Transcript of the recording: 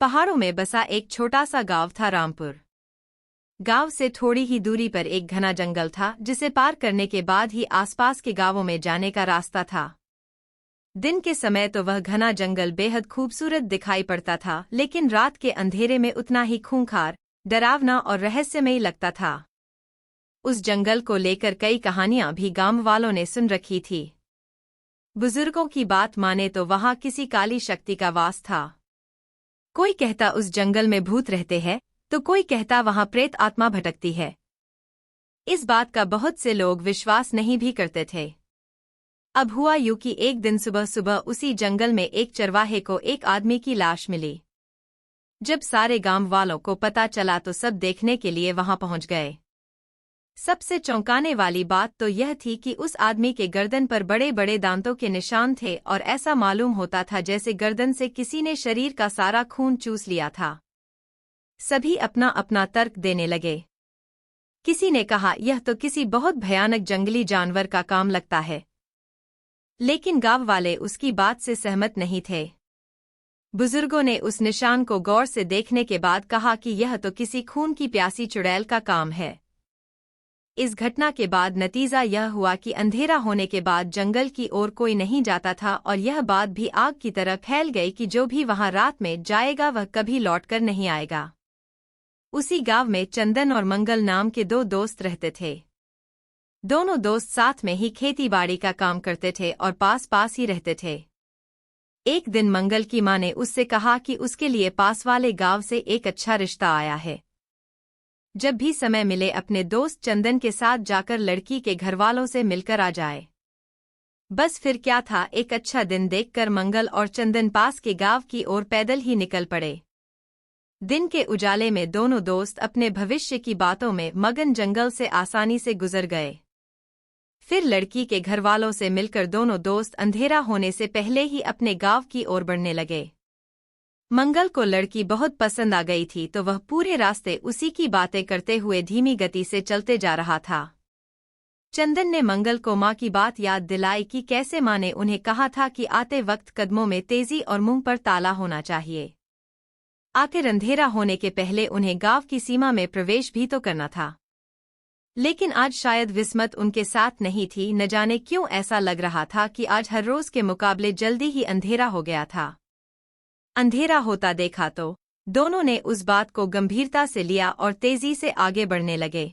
पहाड़ों में बसा एक छोटा सा गांव था रामपुर। गांव से थोड़ी ही दूरी पर एक घना जंगल था जिसे पार करने के बाद ही आसपास के गांवों में जाने का रास्ता था। दिन के समय तो वह घना जंगल बेहद खूबसूरत दिखाई पड़ता था, लेकिन रात के अंधेरे में उतना ही खूंखार, डरावना और रहस्यमयी लगता था। उस जंगल को लेकर कई कहानियां भी गांव वालों ने सुन रखी थी। बुजुर्गों की बात माने तो वहां किसी काली शक्ति का वास था। कोई कहता उस जंगल में भूत रहते हैं, तो कोई कहता वहां प्रेत आत्मा भटकती है। इस बात का बहुत से लोग विश्वास नहीं भी करते थे। अब हुआ यूं कि एक दिन सुबह सुबह उसी जंगल में एक चरवाहे को एक आदमी की लाश मिली। जब सारे गांव वालों को पता चला तो सब देखने के लिए वहां पहुंच गए। सबसे चौंकाने वाली बात तो यह थी कि उस आदमी के गर्दन पर बड़े बड़े दांतों के निशान थे और ऐसा मालूम होता था जैसे गर्दन से किसी ने शरीर का सारा खून चूस लिया था। सभी अपना अपना तर्क देने लगे। किसी ने कहा यह तो किसी बहुत भयानक जंगली जानवर का काम लगता है, लेकिन गांव वाले उसकी बात से सहमत नहीं थे। बुजुर्गों ने उस निशान को गौर से देखने के बाद कहा कि यह तो किसी खून की प्यासी चुड़ैल का काम है। इस घटना के बाद नतीजा यह हुआ कि अंधेरा होने के बाद जंगल की ओर कोई नहीं जाता था और यह बात भी आग की तरह फैल गई कि जो भी वहां रात में जाएगा वह कभी लौटकर नहीं आएगा। उसी गांव में चंदन और मंगल नाम के दो दोस्त रहते थे। दोनों दोस्त साथ में ही खेती बाड़ी का काम करते थे और पास पास ही रहते थे। एक दिन मंगल की मां ने उससे कहा कि उसके लिए पास वाले गांव से एक अच्छा रिश्ता आया है। जब भी समय मिले अपने दोस्त चंदन के साथ जाकर लड़की के घरवालों से मिलकर आ जाए। बस फिर क्या था, एक अच्छा दिन देखकर मंगल और चंदन पास के गांव की ओर पैदल ही निकल पड़े। दिन के उजाले में दोनों दोस्त अपने भविष्य की बातों में मगन जंगल से आसानी से गुजर गए। फिर लड़की के घरवालों से मिलकर दोनों दोस्त अंधेरा होने से पहले ही अपने गांव की ओर बढ़ने लगे। मंगल को लड़की बहुत पसंद आ गई थी तो वह पूरे रास्ते उसी की बातें करते हुए धीमी गति से चलते जा रहा था। चंदन ने मंगल को मां की बात याद दिलाई कि कैसे मां ने उन्हें कहा था कि आते वक्त कदमों में तेजी और मुंह पर ताला होना चाहिए। आखिर अंधेरा होने के पहले उन्हें गांव की सीमा में प्रवेश भी तो करना था। लेकिन आज शायद विस्मत उनके साथ नहीं थी। न जाने क्यों ऐसा लग रहा था कि आज हर रोज के मुकाबले जल्दी ही अंधेरा हो गया था। अंधेरा होता देखा तो दोनों ने उस बात को गंभीरता से लिया और तेजी से आगे बढ़ने लगे।